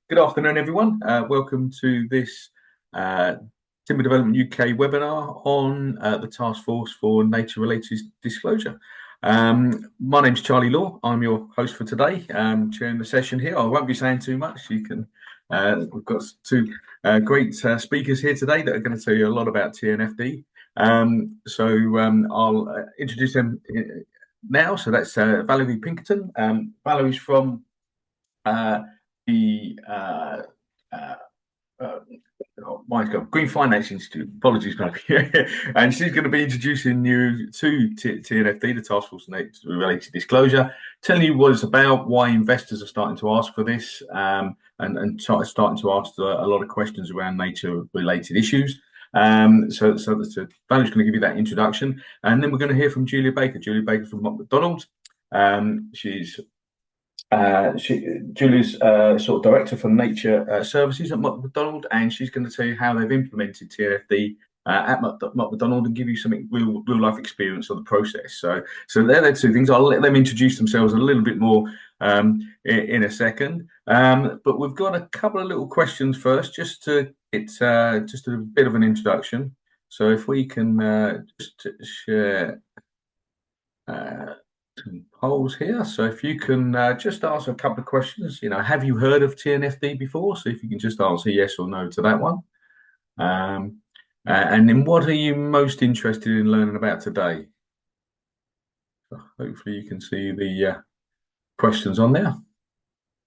Good afternoon, everyone. Welcome to this uh, Timber Development UK webinar on the Task Force for Nature-Related Disclosure. My name's Charlie Law. I'm your host for today, chairing the session here. I won't be saying too much. We've got two great speakers here today that are going to tell you a lot about TNFD. I'll introduce them now. So that's Valerie Pinkerton. Valerie's from the uh, uh, mine's got Green Finance Institute. Apologies, Valerie. And she's going to be introducing you to TNFD, the Task Force on Related Disclosure, telling you what it's about, why investors are starting to ask for this, starting to ask a lot of questions around nature-related issues. So Valerie's going to give you that introduction, and then we're going to hear from Julia Baker. Julia Baker from Mott McDonald. She's Julie's sort of director for nature services at Mott McDonald, and she's going to tell you how they've implemented TNFD at Mott McDonald and give you something real life experience of the process. So they're the two things. I'll let them introduce themselves a little bit more in a second. But we've got a couple of little questions first, just a bit of an introduction. So if we can just share. Some polls here. So if you can just answer a couple of questions, have you heard of TNFD before? So if you can just answer yes or no to that one. And then what are you most interested in learning about today? So hopefully you can see the questions on there.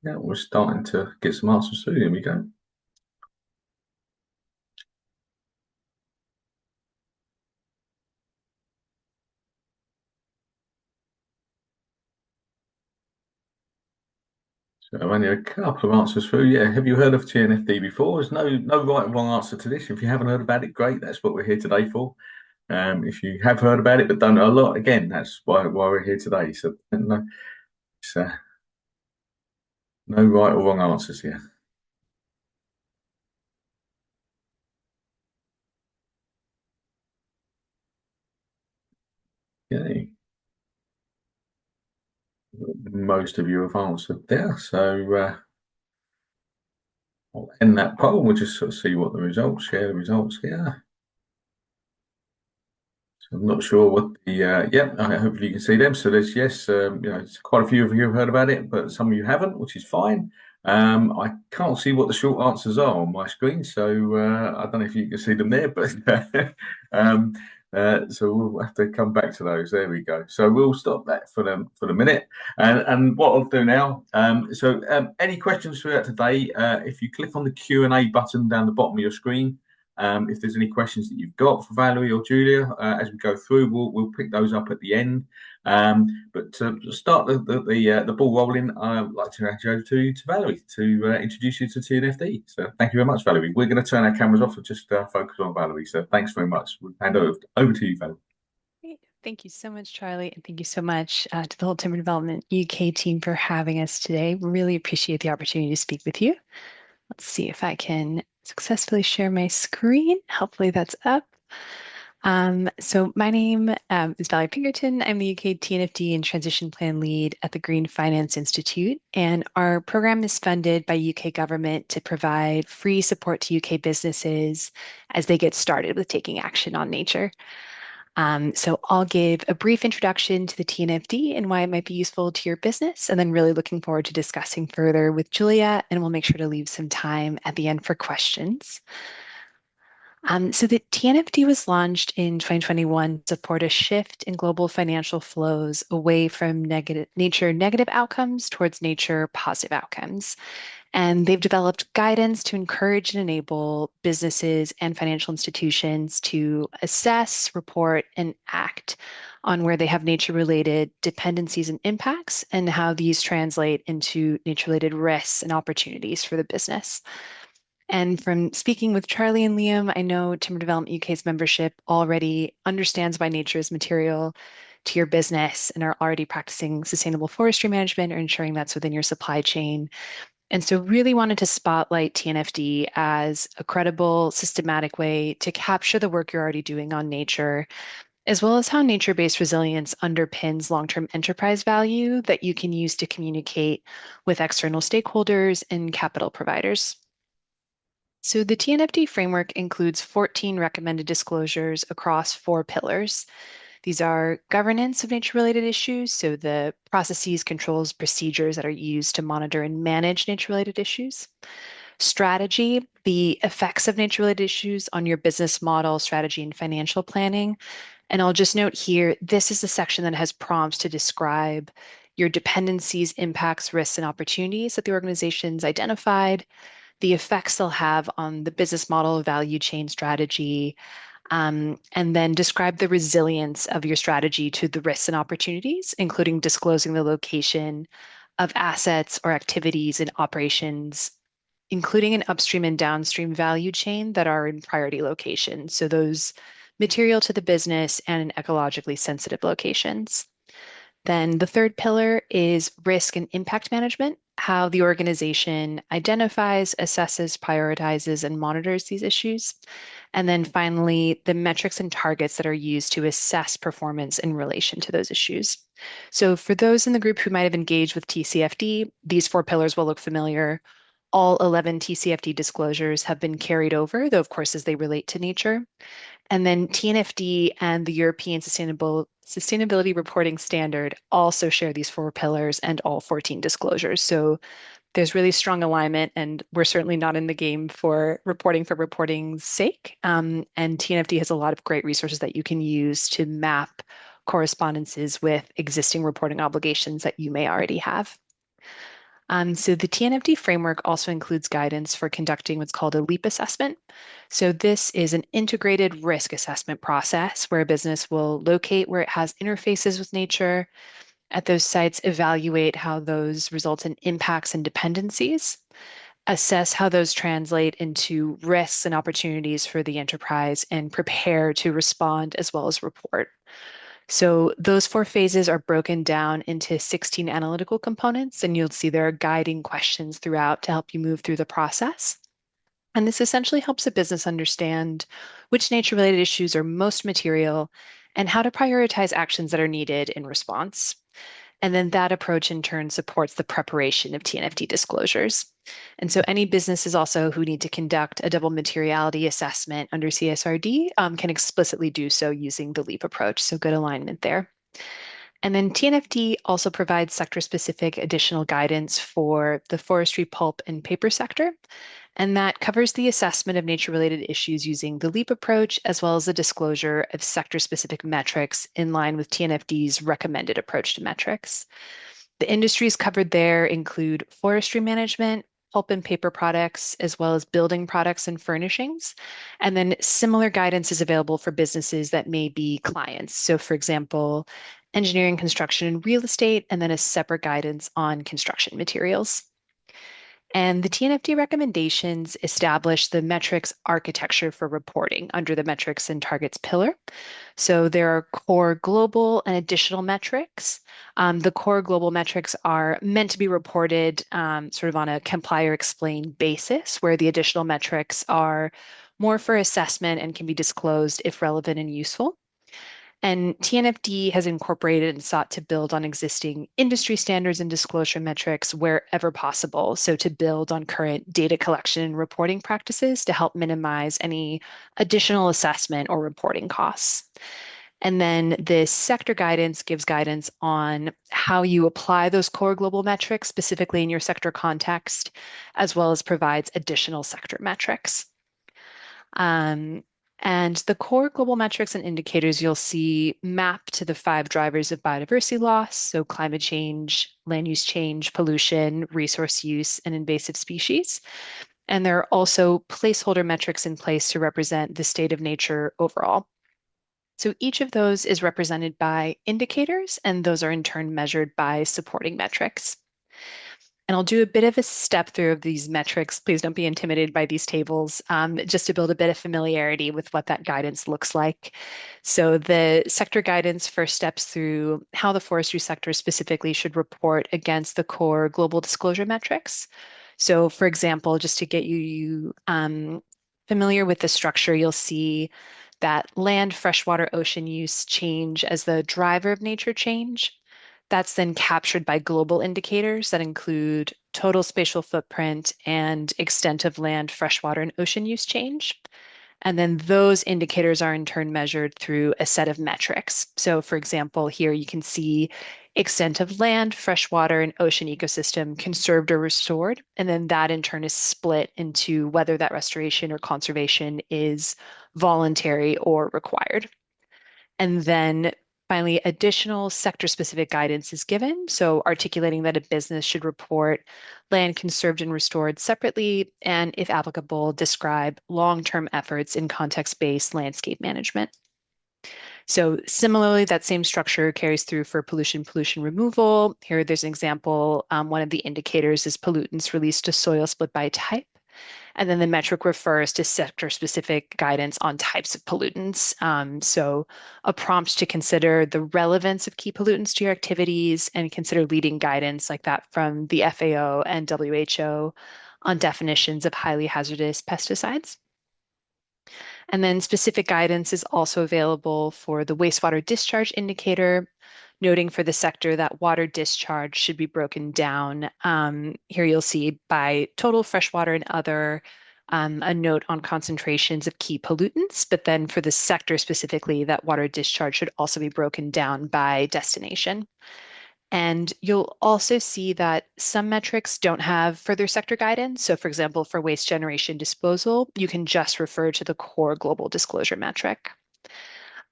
Yeah, we're starting to get some answers through. Here we go. So only a couple of answers through. Yeah, have you heard of TNFD before? There's no right or wrong answer to this. If you haven't heard about it, great. That's what we're here today for. If you have heard about it but don't know a lot, again, that's why we're here today. So no, no right or wrong answers here. Okay. Most of you have answered there. So I'll end that poll. We'll just sort of see what the results, share the results here. So I'm not sure what hopefully you can see them. So there's yes, quite a few of you have heard about it, but some of you haven't, which is fine. I can't see what the short answers are on my screen, so I don't know if you can see them there, but so we'll have to come back to those. There we go. So we'll stop that for the minute. And what I'll do now, any questions throughout today, if you click on the Q&A button down the bottom of your screen, if there's any questions that you've got for Valerie or Julia as we go through, we'll pick those up at the end. But to start the ball rolling, I'd like to hand you over to Valerie to introduce you to TNFD. So thank you very much, Valerie. We're going to turn our cameras off and just focus on Valerie. So thanks very much. We'll hand over to you, Valerie. Great. Thank you so much, Charlie, and thank you so much to the whole Timber Development UK team for having us today. Really appreciate the opportunity to speak with you. Let's see if I can successfully share my screen. Hopefully that's up. So my name is Valerie Pinkerton. I'm the UK TNFD and Transition Plan Lead at the Green Finance Institute, and our program is funded by UK government to provide free support to UK businesses as they get started with taking action on nature. So I'll give a brief introduction to the TNFD and why it might be useful to your business, and then really looking forward to discussing further with Julia, and we'll make sure to leave some time at the end for questions. So the TNFD was launched in 2021 to support a shift in global financial flows away from nature negative outcomes towards nature positive outcomes. And they've developed guidance to encourage and enable businesses and financial institutions to assess, report, and act on where they have nature-related dependencies and impacts, and how these translate into nature-related risks and opportunities for the business. And from speaking with Charlie and Liam, I know Timber Development UK's membership already understands why nature is material to your business and are already practicing sustainable forestry management or ensuring that's within your supply chain. And so really wanted to spotlight TNFD as a credible, systematic way to capture the work you're already doing on nature as well as how nature-based resilience underpins long-term enterprise value that you can use to communicate with external stakeholders and capital providers. So the TNFD framework includes 14 recommended disclosures across 4 pillars. These are governance of nature-related issues, so the processes, controls, procedures that are used to monitor and manage nature-related issues. Strategy, the effects of nature-related issues on your business model, strategy, and financial planning. And I'll just note here, this is the section that has prompts to describe your dependencies, impacts, risks, and opportunities that the organization's identified, the effects they'll have on the business model, value chain strategy, and then describe the resilience of your strategy to the risks and opportunities, including disclosing the location of assets or activities and operations, including an upstream and downstream value chain that are in priority locations. So those material to the business and in ecologically sensitive locations. Then the third pillar is risk and impact management, how the organization identifies, assesses, prioritizes, and monitors these issues. And then finally, the metrics and targets that are used to assess performance in relation to those issues. So for those in the group who might have engaged with TCFD, these 4 pillars will look familiar. All 11 TCFD disclosures have been carried over, though of course as they relate to nature. And then TNFD and the European Sustainability Reporting Standard also share these 4 pillars and all 14 disclosures. So there's really strong alignment, and we're certainly not in the game for reporting's sake. And TNFD has a lot of great resources that you can use to map correspondences with existing reporting obligations that you may already have. So the TNFD framework also includes guidance for conducting what's called a LEAP assessment. So this is an integrated risk assessment process where a business will locate where it has interfaces with nature. At those sites, evaluate how those result in impacts and dependencies, assess how those translate into risks and opportunities for the enterprise, and prepare to respond as well as report. So those 4 phases are broken down into 16 analytical components, and you'll see there are guiding questions throughout to help you move through the process. And this essentially helps a business understand which nature-related issues are most material and how to prioritize actions that are needed in response. And then that approach in turn supports the preparation of TNFD disclosures. And so any businesses also who need to conduct a double materiality assessment under CSRD can explicitly do so using the LEAP approach. So good alignment there. And then TNFD also provides sector-specific additional guidance for the forestry, pulp, and paper sector. And that covers the assessment of nature-related issues using the LEAP approach, as well as the disclosure of sector-specific metrics in line with TNFD's recommended approach to metrics. The industries covered there include forestry management, pulp and paper products, as well as building products and furnishings. And then similar guidance is available for businesses that may be clients. So, for example, engineering, construction, and real estate, and then a separate guidance on construction materials. And the TNFD recommendations establish the metrics architecture for reporting under the metrics and targets pillar. So there are core global and additional metrics. The core global metrics are meant to be reported sort of on a comply or explain basis, where the additional metrics are more for assessment and can be disclosed if relevant and useful. And TNFD has incorporated and sought to build on existing industry standards and disclosure metrics wherever possible. So, to build on current data collection and reporting practices to help minimize any additional assessment or reporting costs. And then this sector guidance gives guidance on how you apply those core global metrics, specifically in your sector context, as well as provides additional sector metrics. Um, and the core global metrics and indicators you'll see map to the 5 drivers of biodiversity loss, so climate change, land use change, pollution, resource use, and invasive species. And there are also placeholder metrics in place to represent the state of nature overall. So each of those is represented by indicators, and those are in turn measured by supporting metrics. And I'll do a bit of a step through of these metrics. Please don't be intimidated by these tables, just to build a bit of familiarity with what that guidance looks like. So the sector guidance first steps through how the forestry sector specifically should report against the core global disclosure metrics. So for example, just to get you familiar with the structure, you'll see that land, freshwater, ocean use change as the driver of nature change. That's then captured by global indicators that include total spatial footprint and extent of land, freshwater, and ocean use change. And then those indicators are in turn measured through a set of metrics. So, for example, here you can see extent of land, freshwater, and ocean ecosystem conserved or restored. And then that in turn is split into whether that restoration or conservation is voluntary or required. And then finally, additional sector specific guidance is given. So, articulating that a business should report land conserved and restored separately, and if applicable, describe long term efforts in context based landscape management. So, similarly, that same structure carries through for pollution removal. Here, there's an example. One of the indicators is pollutants released to soil split by type. And then the metric refers to sector-specific guidance on types of pollutants. So a prompt to consider the relevance of key pollutants to your activities and consider leading guidance like that from the FAO and WHO on definitions of highly hazardous pesticides. And then specific guidance is also available for the wastewater discharge indicator, noting for the sector that water discharge should be broken down. Here you'll see by total freshwater and other, a note on concentrations of key pollutants, but then for the sector specifically, that water discharge should also be broken down by destination. And you'll also see that some metrics don't have further sector guidance. So, for example, for waste generation disposal, you can just refer to the core global disclosure metric.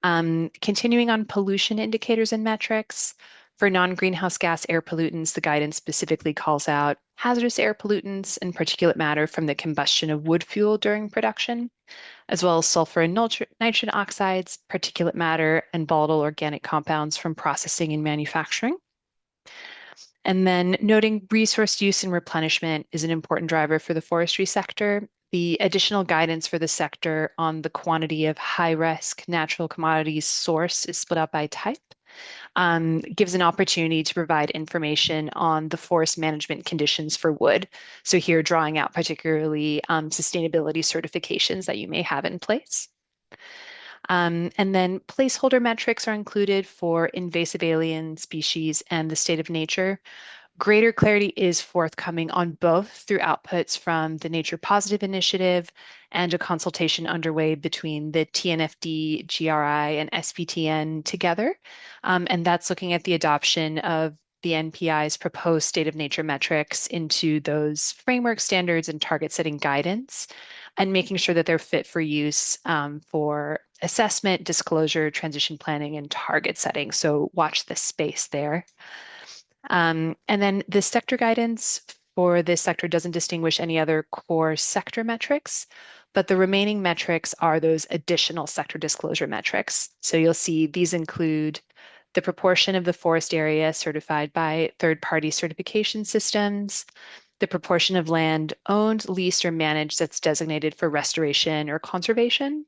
Continuing on pollution indicators and metrics, for non-greenhouse gas air pollutants, the guidance specifically calls out hazardous air pollutants and particulate matter from the combustion of wood fuel during production, as well as sulfur and nitrogen oxides, particulate matter, and volatile organic compounds from processing and manufacturing. And then noting resource use and replenishment is an important driver for the forestry sector. The additional guidance for the sector on the quantity of high-risk natural commodities source is split out by type, gives an opportunity to provide information on the forest management conditions for wood. So here drawing out particularly sustainability certifications that you may have in place. And then placeholder metrics are included for invasive alien species and the state of nature. Greater clarity is forthcoming on both through outputs from the Nature Positive Initiative and a consultation underway between the TNFD, GRI, and SPTN together. And that's looking at the adoption of the NPI's proposed state of nature metrics into those framework standards and target setting guidance, and making sure that they're fit for use for assessment, disclosure, transition planning, and target setting. So watch this space there. And then the sector guidance for this sector doesn't distinguish any other core sector metrics, but the remaining metrics are those additional sector disclosure metrics. So you'll see these include the proportion of the forest area certified by third-party certification systems, the proportion of land owned, leased, or managed that's designated for restoration or conservation,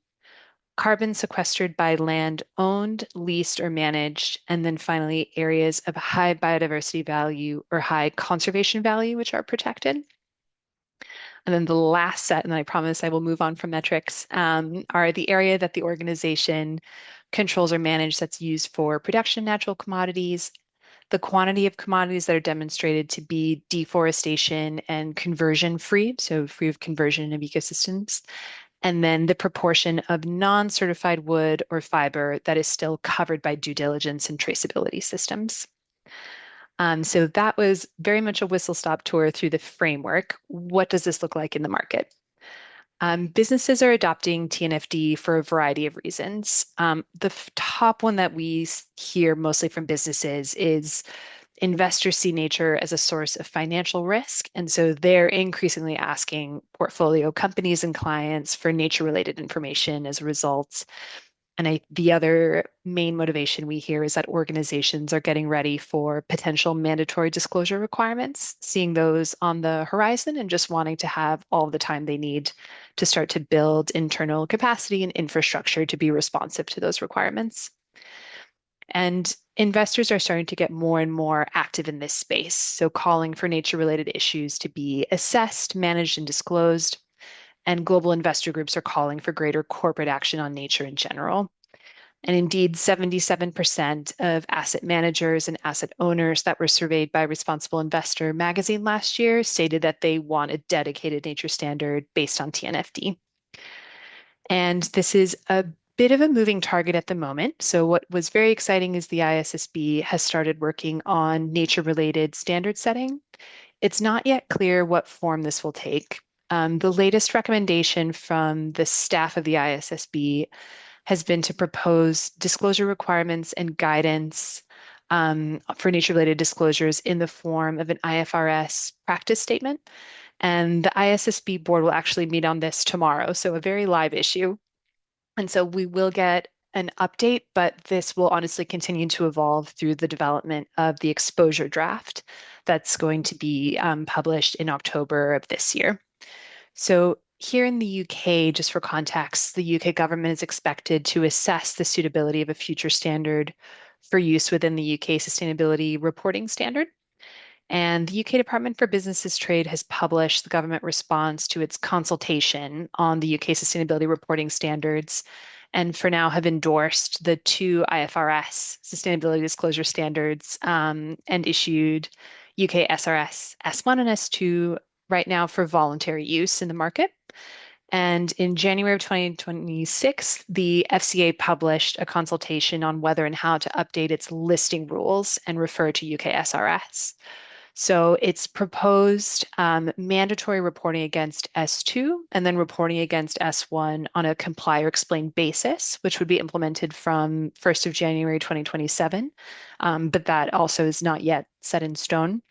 carbon sequestered by land owned, leased, or managed, and then finally areas of high biodiversity value or high conservation value, which are protected. And then the last set, and I promise I will move on from metrics, are the area that the organization controls or manages that's used for production of natural commodities, the quantity of commodities that are demonstrated to be deforestation and conversion free, so free of conversion of ecosystems, and then the proportion of non-certified wood or fiber that is still covered by due diligence and traceability systems. So that was very much a whistle-stop tour through the framework. What does this look like in the market? Businesses are adopting TNFD for a variety of reasons. The top one that we hear mostly from businesses is investors see nature as a source of financial risk. And so they're increasingly asking portfolio companies and clients for nature-related information as a result. And the other main motivation we hear is that organizations are getting ready for potential mandatory disclosure requirements, seeing those on the horizon and just wanting to have all the time they need to start to build internal capacity and infrastructure to be responsive to those requirements. And investors are starting to get more and more active in this space. So calling for nature-related issues to be assessed, managed, and disclosed. and global investor groups are calling for greater corporate action on nature in general. And indeed, 77% of asset managers and asset owners that were surveyed by Responsible Investor magazine last year stated that they want a dedicated nature standard based on TNFD. And this is a bit of a moving target at the moment. So, what was very exciting is the ISSB has started working on nature related standard setting. It's not yet clear what form this will take. The latest recommendation from the staff of the ISSB has been to propose disclosure requirements and guidance for nature-related disclosures in the form of an IFRS practice statement. And the ISSB board will actually meet on this tomorrow, so a very live issue. And so we will get an update, but this will honestly continue to evolve through the development of the exposure draft that's going to be published in October of this year. So here in the UK, just for context, the UK government is expected to assess the suitability of a future standard for use within the UK sustainability reporting standard. And the UK Department for Business Trade has published the government response to its consultation on the UK sustainability reporting standards, and for now have endorsed the two IFRS sustainability disclosure standards and issued UK SRS S1 and S2 right now for voluntary use in the market. And in January of 2026, the FCA published a consultation on whether and how to update its listing rules and refer to UK SRS. So it's proposed mandatory reporting against S2 and then reporting against S1 on a comply or explain basis, which would be implemented from 1st of January 2027. But that also is not yet set in stone.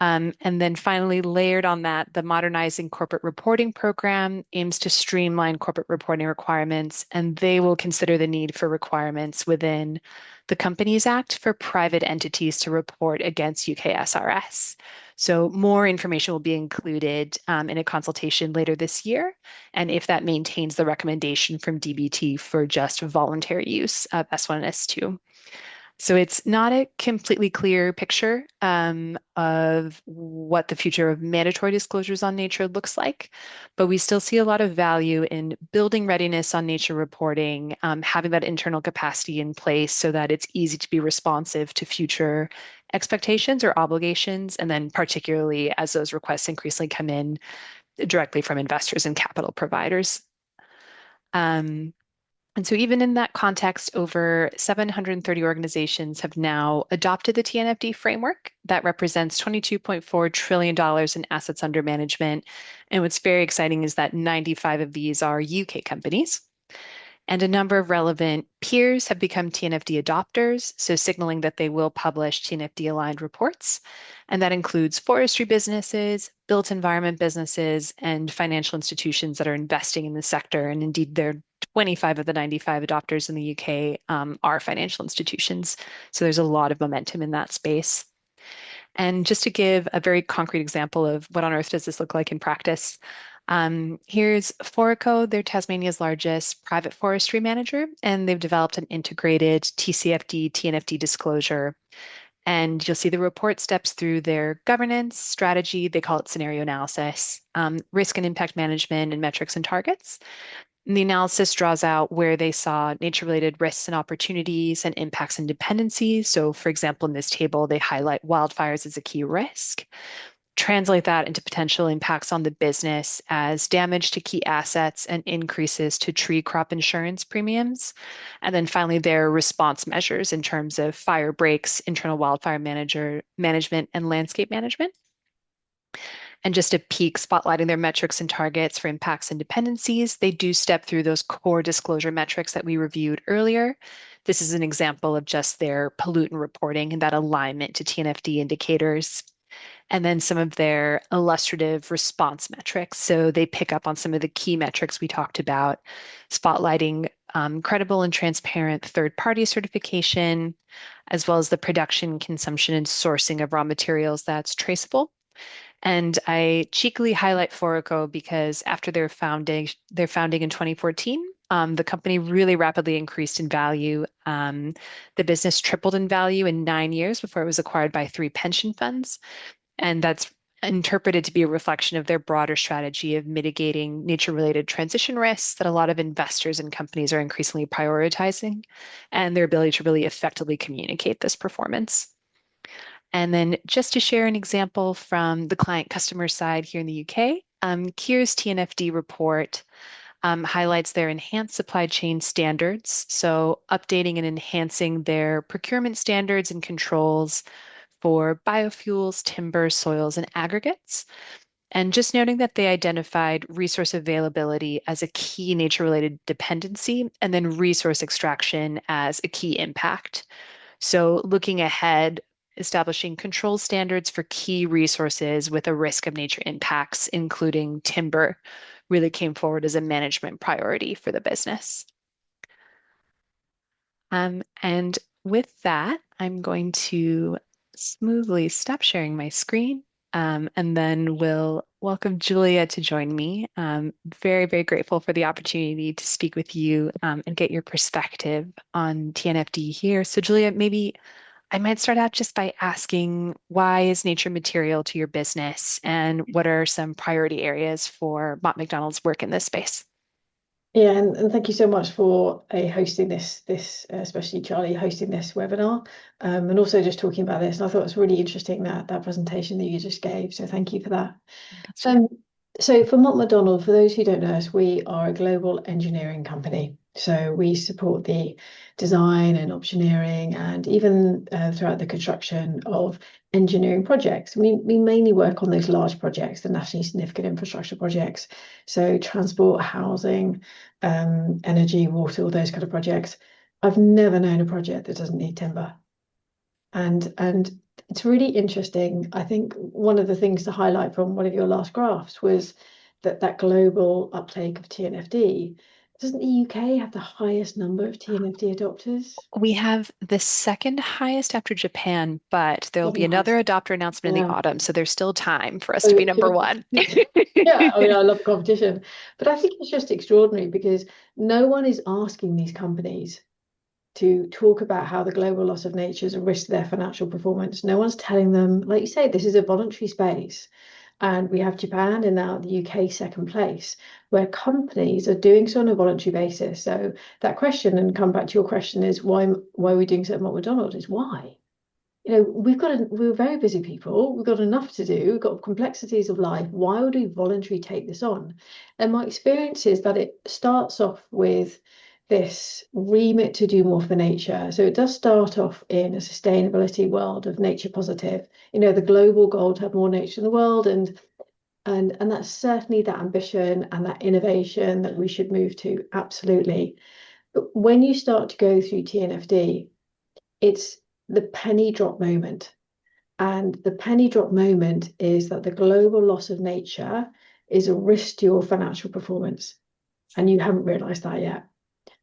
And then finally, layered on that, the Modernizing Corporate Reporting Program aims to streamline corporate reporting requirements, and they will consider the need for requirements within the Companies Act for private entities to report against UK SRS. So more information will be included in a consultation later this year, and if that maintains the recommendation from DBT for just voluntary use of S1 and S2. So it's not a completely clear picture of what the future of mandatory disclosures on nature looks like, but we still see a lot of value in building readiness on nature reporting, having that internal capacity in place so that it's easy to be responsive to future expectations or obligations, and then particularly as those requests increasingly come in directly from investors and capital providers. Um, and so, even in that context, over 730 organizations have now adopted the TNFD framework that represents $22.4 trillion in assets under management. And what's very exciting is that 95 of these are UK companies. And a number of relevant peers have become TNFD adopters, so signaling that they will publish TNFD aligned reports. And that includes forestry businesses, built environment businesses, and financial institutions that are investing in the sector. And indeed, there are 25 of the 95 adopters in the UK are financial institutions. So there's a lot of momentum in that space. And just to give a very concrete example of what on earth does this look like in practice, here's Foraco. They're Tasmania's largest private forestry manager, and they've developed an integrated TCFD, TNFD disclosure. And you'll see the report steps through their governance, strategy, they call it scenario analysis, risk and impact management, and metrics and targets. And the analysis draws out where they saw nature-related risks and opportunities and impacts and dependencies. So, for example, in this table, they highlight wildfires as a key risk, translate that into potential impacts on the business as damage to key assets and increases to tree crop insurance premiums. And then finally, their response measures in terms of fire breaks, internal wildfire management, and landscape management. And just a peek spotlighting their metrics and targets for impacts and dependencies, they do step through those core disclosure metrics that we reviewed earlier. This is an example of just their pollutant reporting and that alignment to TNFD indicators. And then some of their illustrative response metrics. So they pick up on some of the key metrics we talked about, spotlighting credible and transparent third-party certification, as well as the production, consumption, and sourcing of raw materials that's traceable. And I cheekily highlight Foraco because after their founding in 2014, the company really rapidly increased in value. The business tripled in value in 9 years before it was acquired by three pension funds. And that's interpreted to be a reflection of their broader strategy of mitigating nature-related transition risks that a lot of investors and companies are increasingly prioritizing, and their ability to really effectively communicate this performance. And then just to share an example from the client customer side here in the UK, Kier's TNFD report highlights their enhanced supply chain standards. So updating and enhancing their procurement standards and controls for biofuels, timber, soils, and aggregates. And just noting that they identified resource availability as a key nature-related dependency, and then resource extraction as a key impact. So looking ahead, establishing control standards for key resources with a risk of nature impacts, including timber, really came forward as a management priority for the business. And with that, I'm going to smoothly stop sharing my screen, and then we'll welcome Julia to join me. Very, very grateful for the opportunity to speak with you and get your perspective on TNFD here. So, Julia, maybe I might start out just by asking, why is nature material to your business, and what are some priority areas for Mott MacDonald's work in this space? Yeah, and thank you so much for hosting especially Charlie, hosting this webinar, and also just talking about this. And I thought it was really interesting that presentation that you just gave. So thank you for that. Gotcha. So for Mott MacDonald, for those who don't know us, we are a global engineering company. So we support the design and optioneering and even throughout the construction of engineering projects. We mainly work on those large projects, the nationally significant infrastructure projects. So transport, housing, energy, water, all those kind of projects. I've never known a project that doesn't need timber. And it's really interesting. I think one of the things to highlight from one of your last graphs was that global uptake of TNFD. Doesn't the UK have the highest number of TNFD adopters? We have the second highest after Japan, but there'll be Second highest. another adopter announcement in the Yeah. autumn, so there's still time for us to So, be number one. yeah, I mean, I love competition, but I think it's just extraordinary because no one is asking these companies to talk about how the global loss of nature is a risk to their financial performance. No one's telling them, like you say, this is a voluntary space. And we have Japan and now the UK second place, where companies are doing so on a voluntary basis. So that question, and come back to your question, is why are we doing so at McDonald's? Is why? We're very busy people. We've got enough to do. We've got complexities of life. Why would we voluntarily take this on? And my experience is that it starts off with this remit to do more for nature. So it does start off in a sustainability world of nature positive. The global goal to have more nature in the world, and that's certainly that ambition and that innovation that we should move to. Absolutely. But when you start to go through TNFD, it's the penny drop moment. And the penny drop moment is that the global loss of nature is a risk to your financial performance. And you haven't realized that yet.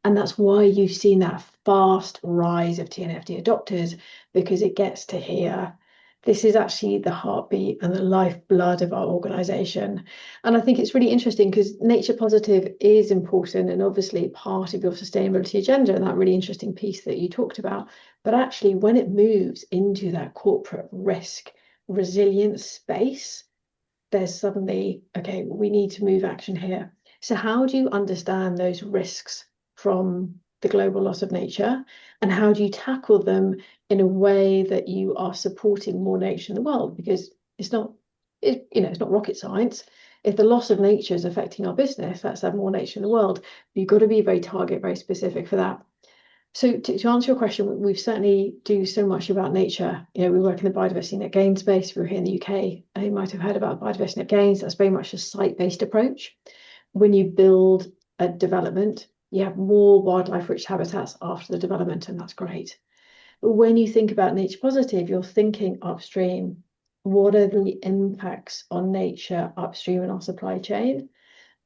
And that's why you've seen that fast rise of TNFD adopters, because it gets to here. This is actually the heartbeat and the lifeblood of our organization. And I think it's really interesting because nature positive is important and obviously part of your sustainability agenda, and that really interesting piece that you talked about. But actually, when it moves into that corporate risk resilience space, there's suddenly, okay, we need to move action here. So how do you understand those risks from the global loss of nature, and how do you tackle them in a way that you are supporting more nature in the world? Because it's not rocket science. If the loss of nature is affecting our business, let's have more nature in the world. You've got to be very specific for that. So to answer your question, we certainly do so much about nature. We work in the biodiversity net gain space. We're here in the UK. You might have heard about biodiversity net gains. That's very much a site-based approach. When you build a development, you have more wildlife-rich habitats after the development, and that's great. But when you think about nature positive, you're thinking upstream. What are the impacts on nature upstream in our supply chain?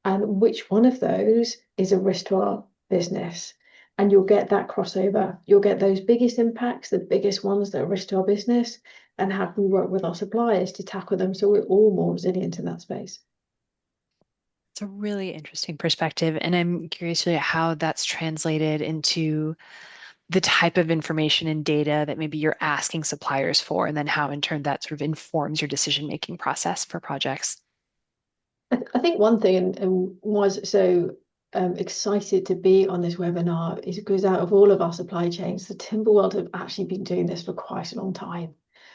And which one of those is a risk to our business? And you'll get that crossover. You'll get those biggest impacts, the biggest ones that are risk to our business, and how can we work with our suppliers to tackle them so we're all more resilient in that space. It's a really interesting perspective, and I'm curious how that's translated into the type of information and data that maybe you're asking suppliers for, and then how in turn that sort of informs your decision-making process for projects. I think one thing, and was so excited to be on this webinar, is because out of all of our supply chains, the timber world have actually been doing this for quite a long time,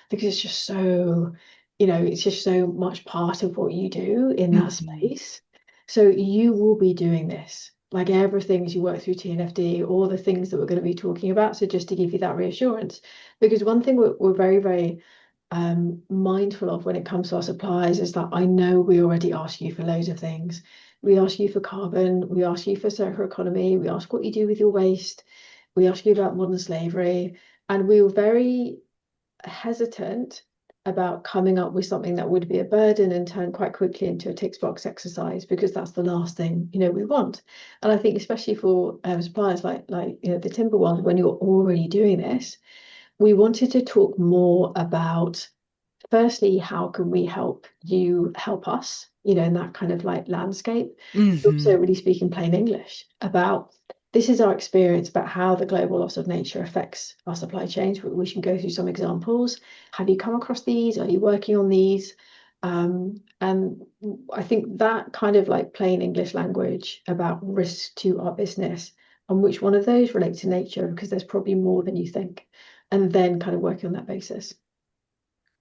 because it's just so, it's just so much part of what you do in that space. So you will be doing this, like everything as you work through TNFD, all the things that we're going to be talking about. So just to give you that reassurance, because one thing we're very, very mindful of when it comes to our suppliers is that I know we already ask you for loads of things. We ask you for carbon, we ask you for circular economy, we ask what you do with your waste, we ask you about modern slavery, and we were very hesitant about coming up with something that would be a burden and turn quite quickly into a tick box exercise, because that's the last thing we want. And I think especially for suppliers like the timber one, when you're already doing this, we wanted to talk more about, firstly, how can we help you help us, in that kind of like landscape. Also really speaking plain English about, this is our experience about how the global loss of nature affects our supply chains. We can go through some examples. Have you come across these? Are you working on these? And I think that kind of like plain English language about risks to our business, and which one of those relate to nature, because there's probably more than you think, and then kind of working on that basis.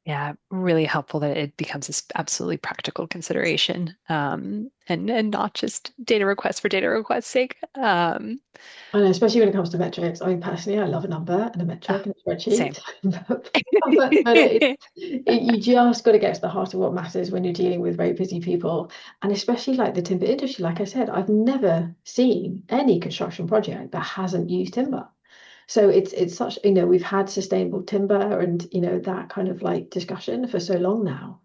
Yeah, really helpful that it becomes this absolutely practical consideration, and not just data requests for data request's sake. I know, especially when it comes to metrics. I mean, personally, I love a number and a metric and a Same. spreadsheet. You just got to get to the heart of what matters when you're dealing with very busy people. And especially like the timber industry, like I said, I've never seen any construction project that hasn't used timber. So it's such, we've had sustainable timber and, that kind of like discussion for so long now,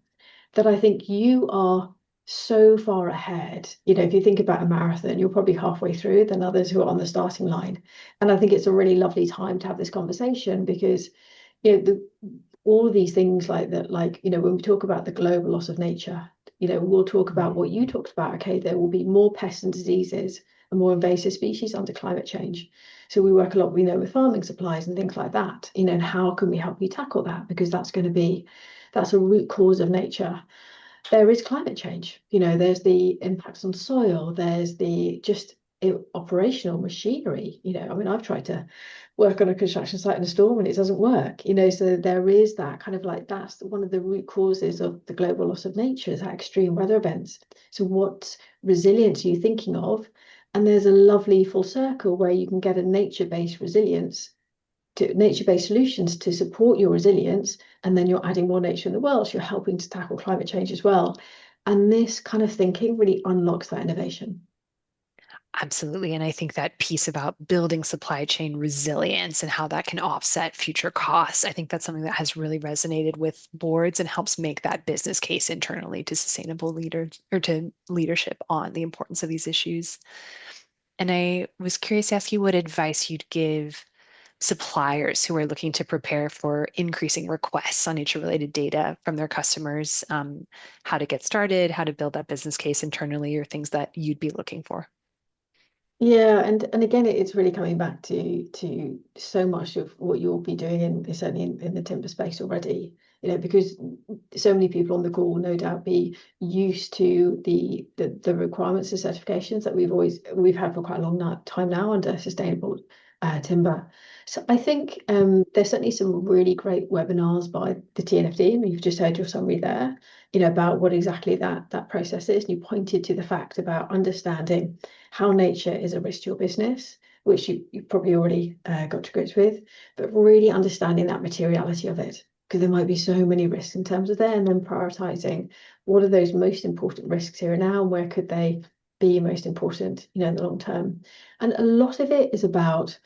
that I think you are so far ahead. If you think about a marathon, you're probably halfway through than others who are on the starting line. And I think it's a really lovely time to have this conversation, because, all of these things like that, like, when we talk about the global loss of nature, we'll talk about what you talked about. Okay, there will be more pests and diseases and more invasive species under climate change. So we work a lot, with farming supplies and things like that, and how can we help you tackle that? Because that's a root cause of nature. There is climate change. There's the impacts on soil. There's the just operational machinery. I mean, I've tried to work on a construction site in a storm and it doesn't work. So there is that kind of like, that's one of the root causes of the global loss of nature, is that extreme weather events. So what resilience are you thinking of? And there's a lovely full circle where you can get a nature-based resilience, to nature-based solutions to support your resilience, and then you're adding more nature in the world, so you're helping to tackle climate change as well. And this kind of thinking really unlocks that innovation. Absolutely. And I think that piece about building supply chain resilience and how that can offset future costs, I think that's something that has really resonated with boards and helps make that business case internally to sustainable leaders, or to leadership, on the importance of these issues. And I was curious to ask you what advice you'd give suppliers who are looking to prepare for increasing requests on nature-related data from their customers, how to get started, how to build that business case internally, or things that you'd be looking for. Yeah, and again, it's really coming back to so much of what you'll be doing certainly in the timber space already. Because so many people on the call will no doubt be used to the requirements and certifications that we've had for quite a long time now under sustainable timber. So I think there's certainly some really great webinars by the TNFD, and you've just heard your summary there, about what exactly that process is. And you pointed to the fact about understanding how nature is a risk to your business, which you've probably already got to grips with, but really understanding that materiality of it, because there might be so many risks in terms of there, and then prioritizing what are those most important risks here and now, and where could they be most important, in the long term. And a lot of it is about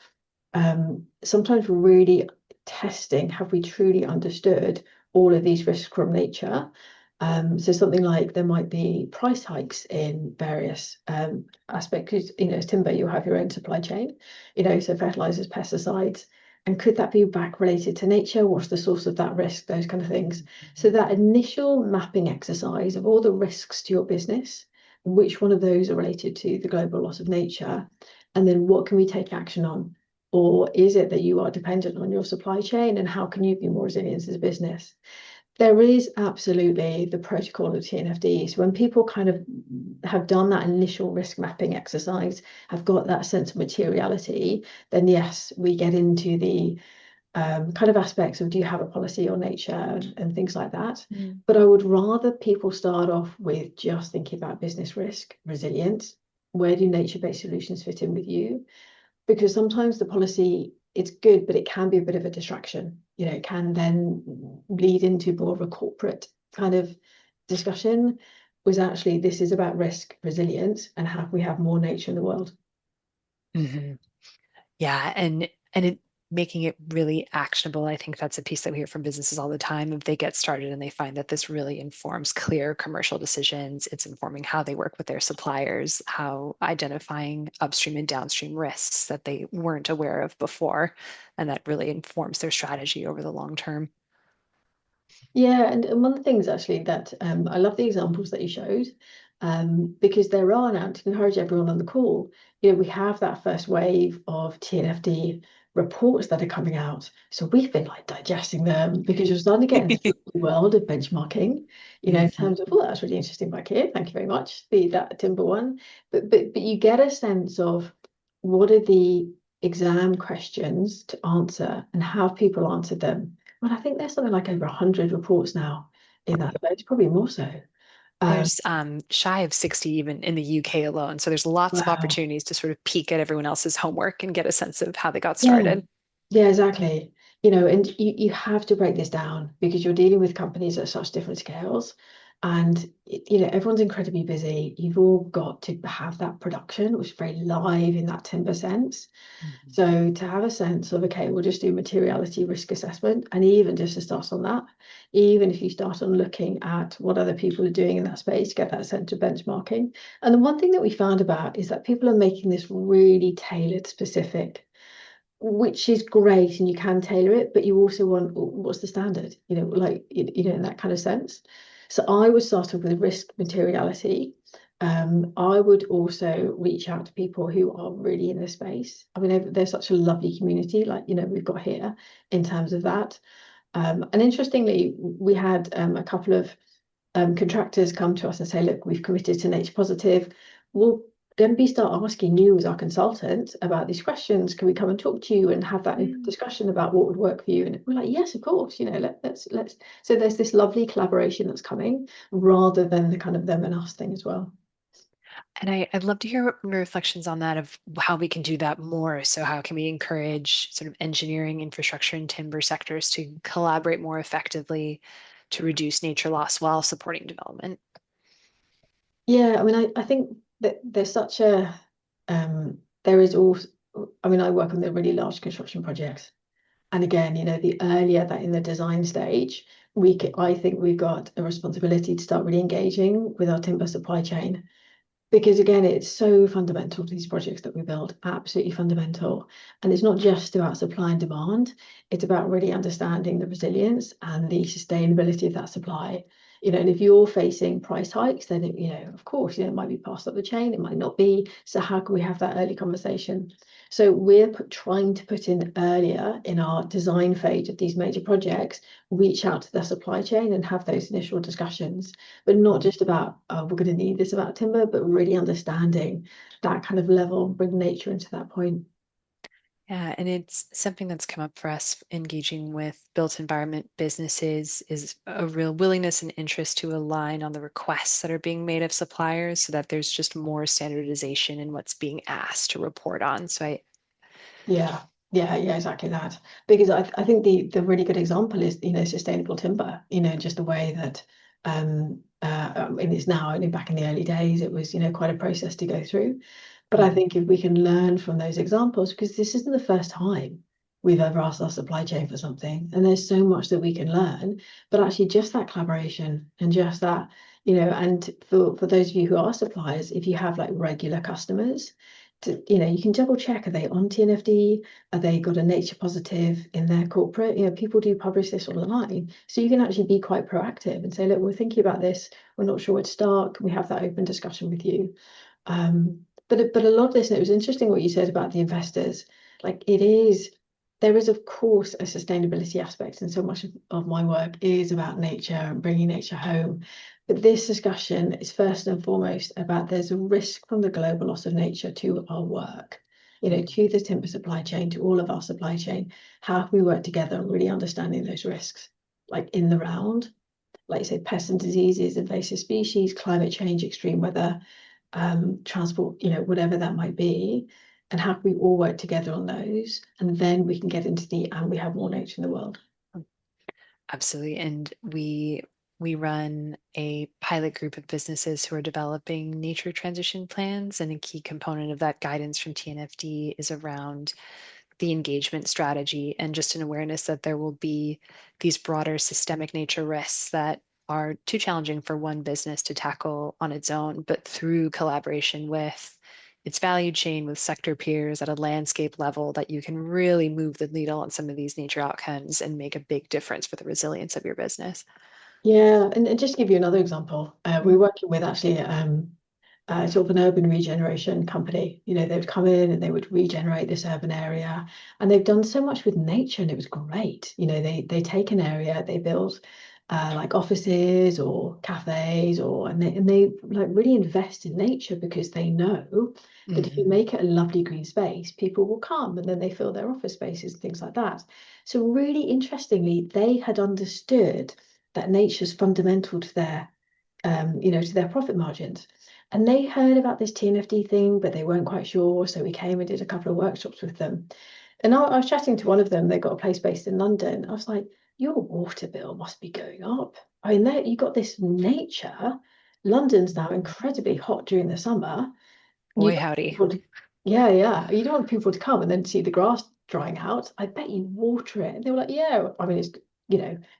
sometimes really testing, have we truly understood all of these risks from nature? So something like there might be price hikes in various aspects, because as timber, you have your own supply chain, so fertilizers, pesticides, and could that be back related to nature? What's the source of that risk? Those kind of things. So that initial mapping exercise of all the risks to your business, which one of those are related to the global loss of nature, and then what can we take action on? Or is it that you are dependent on your supply chain, and how can you be more resilient as a business? There is absolutely the protocol of TNFD. So when people kind of have done that initial risk mapping exercise, have got that sense of materiality, then yes, we get into the kind of aspects of, do you have a policy or nature and things like that. But I would rather people start off with just thinking about business risk, resilience. Where do nature-based solutions fit in with you? Because sometimes the policy, it's good, but it can be a bit of a distraction. It can then lead into more of a corporate kind of discussion, was actually this is about risk, resilience, and how we have more nature in the world. Yeah, and it making it really actionable. I think that's a piece that we hear from businesses all the time. If they get started and they find that this really informs clear commercial decisions, it's informing how they work with their suppliers, how identifying upstream and downstream risks that they weren't aware of before, and that really informs their strategy over the long term. Yeah, and one of the things actually that I love the examples that you showed, because there are now, to encourage everyone on the call, we have that first wave of TNFD reports that are coming out. So we've been like digesting them, because you're starting to get into the world of benchmarking, in terms of, oh, that's really interesting back here. Thank you very much, that timber one. But you get a sense of what are the exam questions to answer and how people answered them. Well, I think there's something like over 100 reports now in that space, probably more so. There's shy of 60 even in the UK alone. So there's lots of Wow. opportunities to sort of peek at everyone else's homework and get a sense of how they got Yeah, started. yeah, exactly. And you have to break this down, because you're dealing with companies at such different scales. And everyone's incredibly busy. You've all got to have that production, which is very live in that timber sense. So to have a sense of, okay, we'll just do materiality risk assessment, and even just to start on that, even if you start on looking at what other people are doing in that space, get that sense of benchmarking. And the one thing that we found about is that people are making this really tailored, specific, which is great, and you can tailor it, but you also want, what's the standard, in that kind of sense. So I would start off with risk materiality. I would also reach out to people who are really in the space. I mean, there's such a lovely community, we've got here in terms of that. And interestingly, we had a couple of contractors come to us and say, look, we've committed to nature positive. We'll then start asking you as our consultant about these questions. Can we come and talk to you and have that discussion about what would work for you? And we're like, yes, of course. Let's. So there's this lovely collaboration that's coming, rather than the kind of them and us thing as well. And I'd love to hear your reflections on that, of how we can do that more. So how can we encourage sort of engineering, infrastructure, and timber sectors to collaborate more effectively to reduce nature loss while supporting development? Yeah, I mean, I think that there's such a there is also, I mean, I work on the really large construction projects. And again, the earlier that in the design stage, I think we've got a responsibility to start really engaging with our timber supply chain. Because again, it's so fundamental to these projects that we build, absolutely fundamental. And it's not just about supply and demand, it's about really understanding the resilience and the sustainability of that supply. And if you're facing price hikes, then of course, it might be passed up the chain, it might not be. So how can we have that early conversation? So we're trying to put in earlier in our design phase of these major projects, reach out to the supply chain and have those initial discussions, but not just about, we're going to need this about timber, but really understanding that kind of level, bring nature into that point. Yeah, and it's something that's come up for us engaging with built environment businesses, is a real willingness and interest to align on the requests that are being made of suppliers, so that there's just more standardization in what's being asked to report on. So Yeah, exactly that. Because I think the really good example is, sustainable timber, just the way that I mean, it's now, only back in the early days, it was, quite a process to go through. But I think if we can learn from those examples, because this isn't the first time we've ever asked our supply chain for something, and there's so much that we can learn, but actually just that collaboration and just that, and for those of you who are suppliers, if you have like regular customers, you can double check, are they on TNFD? Are they got a nature positive in their corporate? People do publish this online. So you can actually be quite proactive and say, look, we're thinking about this. We're not sure where to start. Can we have that open discussion with you? But a lot of this, and it was interesting what you said about the investors. Like it is, there is of course a sustainability aspect, and so much of my work is about nature and bringing nature home. But this discussion is first and foremost about there's a risk from the global loss of nature to our work, to the timber supply chain, to all of our supply chain. How can we work together and really understanding those risks, like in the round, like you say, pests and diseases, invasive species, climate change, extreme weather, transport, whatever that might be, and how can we all work together on those, and then we can get into and we have more nature in the world. Absolutely. And we run a pilot group of businesses who are developing nature transition plans, and a key component of that guidance from TNFD is around the engagement strategy and just an awareness that there will be these broader systemic nature risks that are too challenging for one business to tackle on its own, but through collaboration with its value chain, with sector peers at a landscape level, that you can really move the needle on some of these nature outcomes and make a big difference for the resilience of your business. Yeah, and just to give you another example, we're working with actually sort of an urban regeneration company. They would come in and they would regenerate this urban area, and they've done so much with nature, and it was great. They take an area, they build like offices or cafes, and they like really invest in nature because they know that if you make it a lovely green space, people will come and then they fill their office spaces and things like that. So really interestingly, they had understood that nature's fundamental to their profit margins. And they heard about this TNFD thing, but they weren't quite sure. So we came and did a couple of workshops with them. And I was chatting to one of them. They got a place based in London. I was like, your water bill must be going up. I mean, there you got this nature. London's now incredibly hot during the summer. You Boy, don't want howdy. people to, yeah, yeah. You don't want people to come and then see the grass drying out. I bet you water it. And they were like, yeah. I mean, it's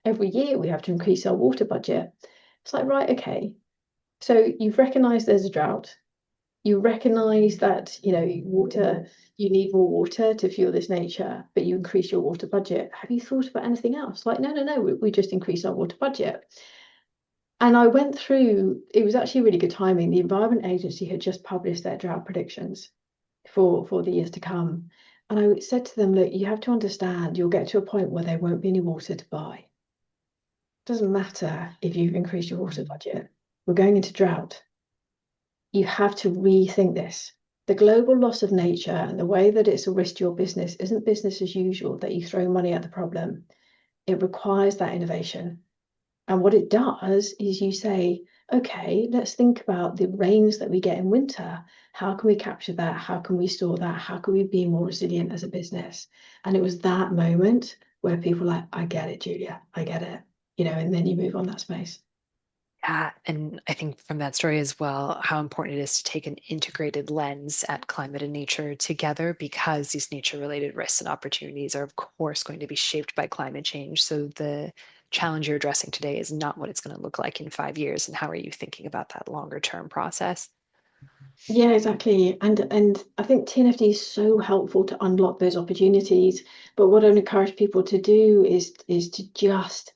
every year we have to increase our water budget. It's like, right, okay. So you've recognised there's a drought. You recognise that, water, you need more water to fuel this nature, but you increase your water budget. Have you thought about anything else? Like, no, no, no, we just increase our water budget. And I went through, it was actually really good timing. The Environment Agency had just published their drought predictions for the years to come. And I said to them, look, you have to understand, you'll get to a point where there won't be any water to buy. Doesn't matter if you've increased your water budget. We're going into drought. You have to rethink this. The global loss of nature and the way that it's a risk to your business isn't business as usual, that you throw money at the problem. It requires that innovation. And what it does is you say, okay, let's think about the rains that we get in winter. How can we capture that? How can we store that? How can we be more resilient as a business? And it was that moment where people were like, I get it, Julia, I get it. And then you move on that space. Yeah, and I think from that story as well, how important it is to take an integrated lens at climate and nature together, because these nature-related risks and opportunities are, of course, going to be shaped by climate change. So the challenge you're addressing today is not what it's going to look like in 5 years. And how are you thinking about that longer term process? Yeah, exactly. And I think TNFD is so helpful to unlock those opportunities. But what I'd encourage people to do is to just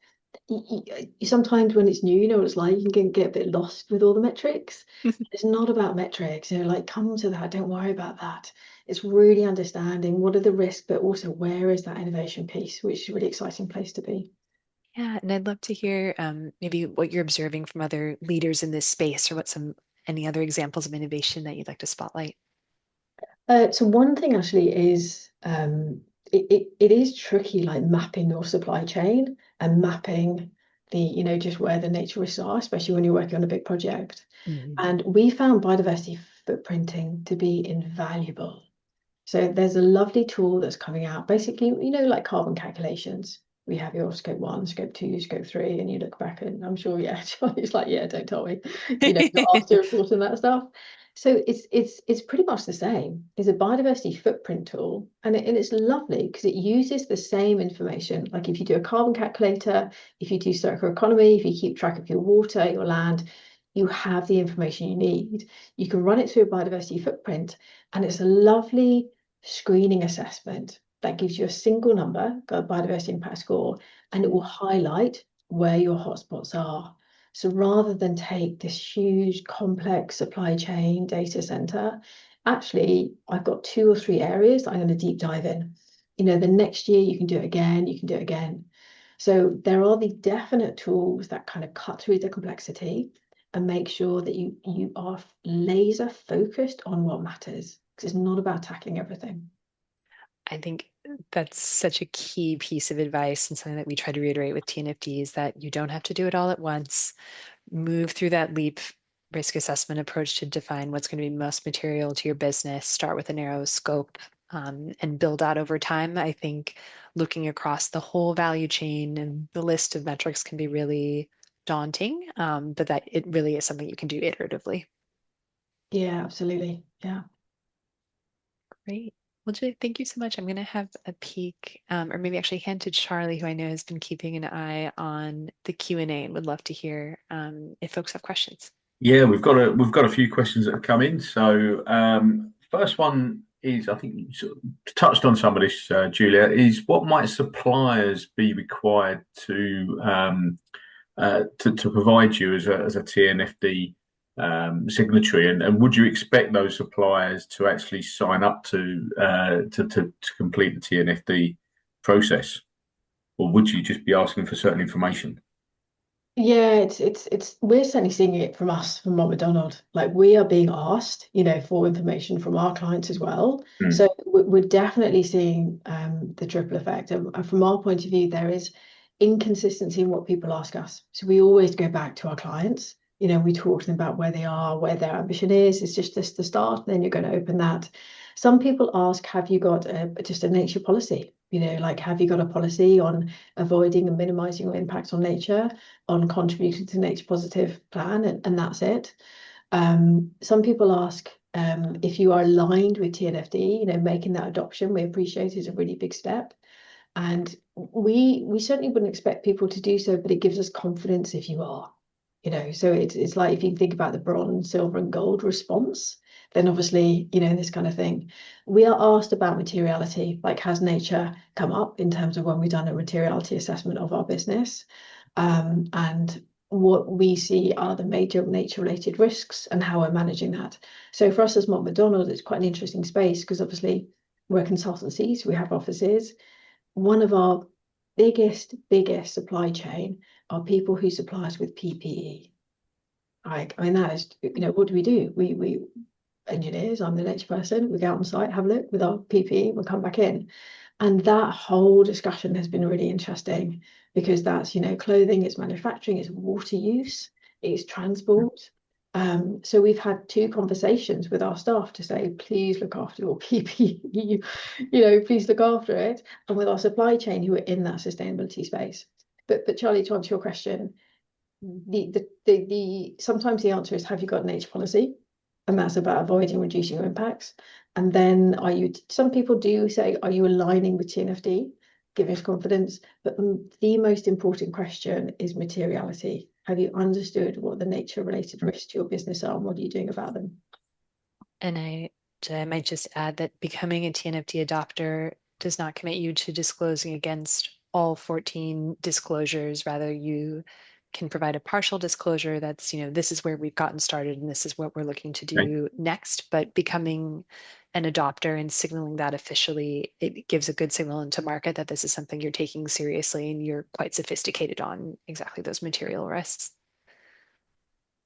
sometimes when it's new, what it's like, you can get a bit lost with all the metrics. It's not about metrics, like come to that, don't worry about that. It's really understanding what are the risks, but also where is that innovation piece, which is a really exciting place to be. Yeah, and I'd love to hear maybe what you're observing from other leaders in this space, or what some any other examples of innovation that you'd like to spotlight. So one thing actually is it is tricky, like mapping your supply chain and mapping the, just where the nature risks are, especially when you're working on a big project. Mhm. And we found biodiversity footprinting to be invaluable. So there's a lovely tool that's coming out. Basically, like carbon calculations. We have your scope one, scope two, scope three, and you look back and I'm sure, yeah, Charlie's like, yeah, don't tell me, you're asked to report on that stuff. So it's pretty much the same. It's a biodiversity footprint tool, and it's lovely because it uses the same information. Like if you do a carbon calculator, if you do circular economy, if you keep track of your water, your land, you have the information you need. You can run it through a biodiversity footprint, and it's a lovely screening assessment that gives you a single number, a biodiversity impact score, and it will highlight where your hotspots are. So rather than take this huge complex supply chain data center, actually, I've got 2 or 3 areas that I'm going to deep dive in. The next year you can do it again, you can do it again. So there are the definite tools that kind of cut through the complexity and make sure that you are laser focused on what matters, because it's not about tackling everything. I think that's such a key piece of advice and something that we try to reiterate with TNFD is that you don't have to do it all at once. Move through that LEAP risk assessment approach to define what's going to be most material to your business. Start with a narrow scope and build out over time. I think looking across the whole value chain and the list of metrics can be really daunting, but that it really is something you can do iteratively. Yeah, absolutely. Yeah. Great. Well, Julie, thank you so much. I'm going to have a peek, or maybe actually hand to Charlie, who I know has been keeping an eye on the Q&A and would love to hear if folks have questions. Yeah, we've got a few questions that have come in. So first one is, I think you sort of touched on some of this, Julia, is what might suppliers be required to provide you as a TNFD signatory, and would you expect those suppliers to actually sign up to complete the TNFD process, or would you just be asking for certain information? Yeah, it's we're certainly seeing it from us, from Mott MacDonald. Like, we are being asked, for information from our clients as well. Mm. So we're definitely seeing the triple effect. And from our point of view, there is inconsistency in what people ask us. So we always go back to our clients. We talk to them about where they are, where their ambition is. It's just this the start, and then you're going to open that. Some people ask, have you got just a nature policy? Like, have you got a policy on avoiding and minimizing your impact on nature, on contributing to nature positive plan, and that's it. Some people ask if you are aligned with TNFD, making that adoption, we appreciate, is a really big step. And we certainly wouldn't expect people to do so, but it gives us confidence if you are. So it's like, if you think about the bronze, silver, and gold response, then obviously, this kind of thing. We are asked about materiality, like, has nature come up in terms of when we've done a materiality assessment of our business? And what we see are the major nature-related risks and how we're managing that. So for us as Mott MacDonald, it's quite an interesting space, because obviously we're consultancies, we have offices. One of our biggest supply chain are people who supply us with PPE. Like, I mean, that is, what do? We engineers, I'm the nature person, we go out on site, have a look with our PPE, we'll come back in. And that whole discussion has been really interesting, because that's, clothing, it's manufacturing, it's water use, it's transport. So we've had 2 conversations with our staff to say, please look after your PPE, please look after it. And with our supply chain, who are in that sustainability space. But Charlie, to answer your question, sometimes the answer is, have you got nature policy? And that's about avoiding and reducing your impacts. And then some people do say, are you aligning with TNFD? Giving us confidence. But the most important question is materiality. Have you understood what the nature related risks to your business are, and what are you doing about them? And I might just add that becoming a TNFD adopter does not commit you to disclosing against all 14 disclosures. Rather, you can provide a partial disclosure that's, this is where we've gotten started and this is what we're looking to Okay. do next. But becoming an adopter and signaling that officially, it gives a good signal into market that this is something you're taking seriously and you're quite sophisticated on exactly those material risks.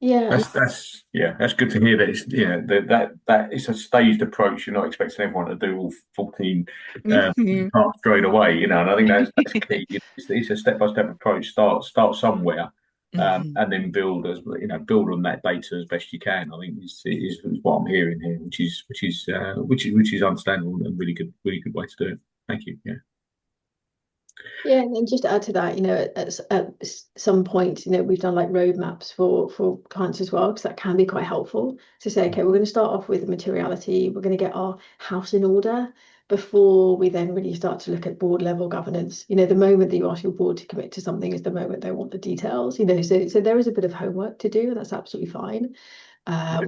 Yeah, That's good to hear that it's that it's a staged approach. You're not expecting everyone to do all 14 Mhm. parts straight away, and I think that's key. It's a step-by-step approach. Start somewhere, Mhm. and then build on that data as best you can. I think is what I'm hearing here, which is understandable and really good way to do it. Thank you. Yeah. Yeah, and then just to add to that, at some point, we've done like roadmaps for clients as well, because that can be quite helpful to say, okay, we're going to start off with the materiality, we're going to get our house in order before we then really start to look at board level governance. The moment that you ask your board to commit to something is the moment they want the details. So there is a bit of homework to do, and that's absolutely fine.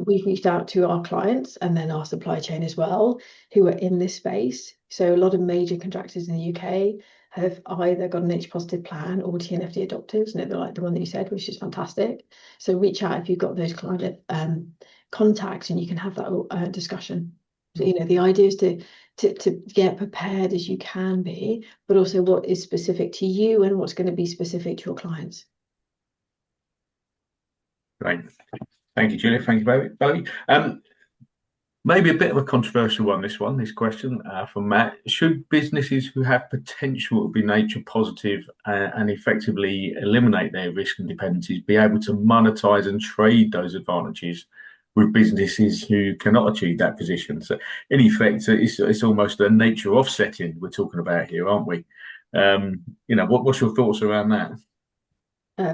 We've reached out to our clients and then our supply chain as well, who are in this space. So a lot of major contractors in the UK have either got an H positive plan or TNFD adopters, they're like the one that you said, which is fantastic. So reach out if you've got those client contacts, and you can have that discussion. So, the idea is to get prepared as you can be, but also what is specific to you and what's going to be specific to your clients. Great. Thank you, Julia. Thank you, Bowie. Maybe a bit of a controversial one, this question from Matt. Should businesses who have potential to be nature positive and effectively eliminate their risk and dependencies be able to monetize and trade those advantages with businesses who cannot achieve that position? So, in effect, it's almost a nature offsetting we're talking about here, aren't we? What's your thoughts around that?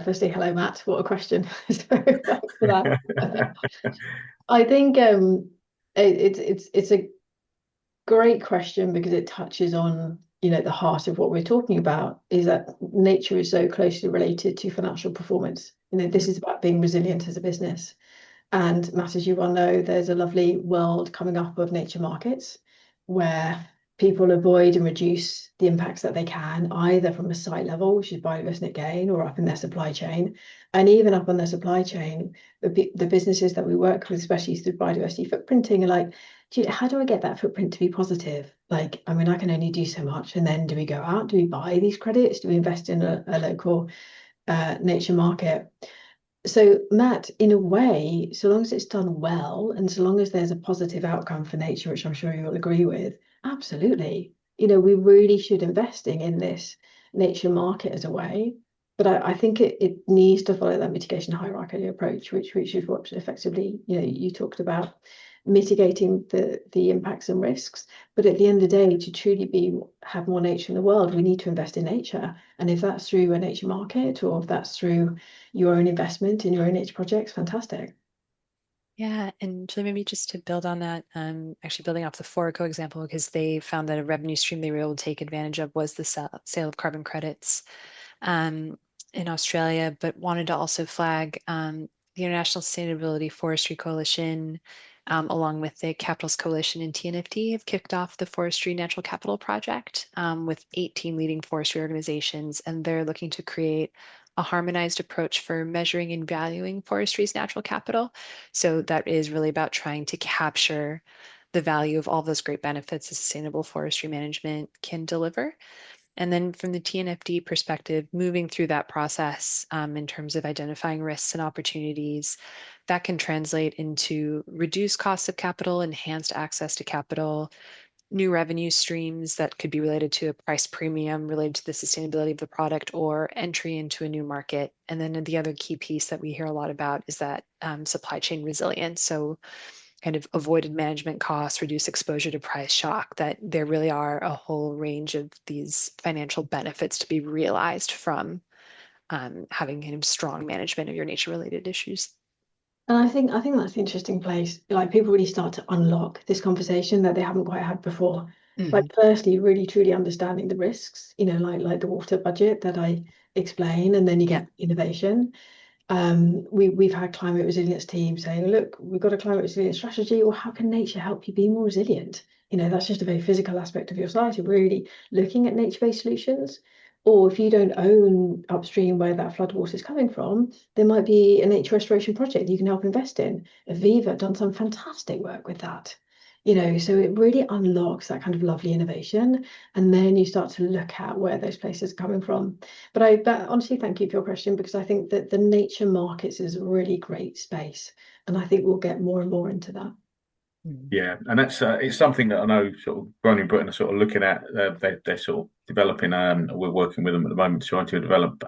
Firstly, hello, Matt. What a question. So thanks for that. I think it's a great question because it touches on the heart of what we're talking about, is that nature is so closely related to financial performance. This is about being resilient as a business. And Matt, as you well know, there's a lovely world coming up of nature markets where people avoid and reduce the impacts that they can, either from a site level, which is biodiversity net gain, or up in their supply chain. And even up on their supply chain, the businesses that we work with, especially through biodiversity footprinting, are like, how do I get that footprint to be positive? Like, I mean, I can only do so much. And then do we go out? Do we buy these credits? Do we invest in a local nature market? So, Matt, in a way, so long as it's done well and so long as there's a positive outcome for nature, which I'm sure you'll agree with, absolutely. We really should investing in this nature market as a way. But I think it needs to follow that mitigation hierarchy approach, which is what effectively, you talked about mitigating the impacts and risks. But at the end of the day, to truly have more nature in the world, we need to invest in nature. And if that's through a nature market or if that's through your own investment in your own nature projects, fantastic. Yeah, and Julie, maybe just to build on that, actually building off the Foraco example, because they found that a revenue stream they were able to take advantage of was the sale of carbon credits um, in Australia, but wanted to also flag the International Sustainability Forestry Coalition, along with the Capitals Coalition and TNFD, have kicked off the Forestry Natural Capital Project with 18 leading forestry organizations, and they're looking to create a harmonized approach for measuring and valuing forestry's natural capital. So that is really about trying to capture the value of all those great benefits that sustainable forestry management can deliver. And then from the TNFD perspective, moving through that process in terms of identifying risks and opportunities, that can translate into reduced costs of capital, enhanced access to capital, new revenue streams that could be related to a price premium related to the sustainability of the product or entry into a new market. And then the other key piece that we hear a lot about is that supply chain resilience. So kind of avoided management costs, reduce exposure to price shock, that there really are a whole range of these financial benefits to be realized from having kind of strong management of your nature related issues. And I think that's the interesting place. Like people really start to unlock this conversation that they haven't quite had before. Like firstly, really truly understanding the risks, like the water budget that I explain, and then you get innovation. We've had climate resilience teams saying, look, we've got a climate resilience strategy, or how can nature help you be more resilient? That's just a very physical aspect of your site, really looking at nature-based solutions. Or if you don't own upstream where that flood water is coming from, there might be a nature restoration project you can help invest in. Aviva done some fantastic work with that. So it really unlocks that kind of lovely innovation. And then you start to look at where those places are coming from. But honestly, thank you for your question, because I think that the nature markets is a really great space. And I think we'll get more and more into that. Yeah, and that's it's something that I know sort of Grown Britain are sort of looking at. They're sort of developing. We're working with them at the moment, trying to develop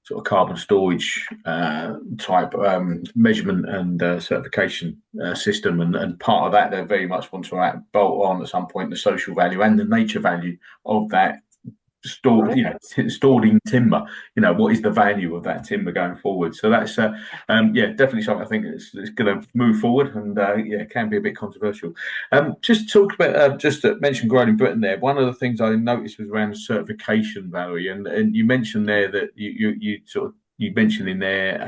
sort of carbon storage type measurement and certification system. And part of that, they very much want to bolt on at some point the social value and the nature value of that stored, stored in timber. What is the value of that timber going forward? So that's definitely something I think it's going to move forward, and it can be a bit controversial. Just talked about just mentioned Grown in Britain there. One of the things I noticed was around certification, Valerie, and you mentioned there that you mentioned in there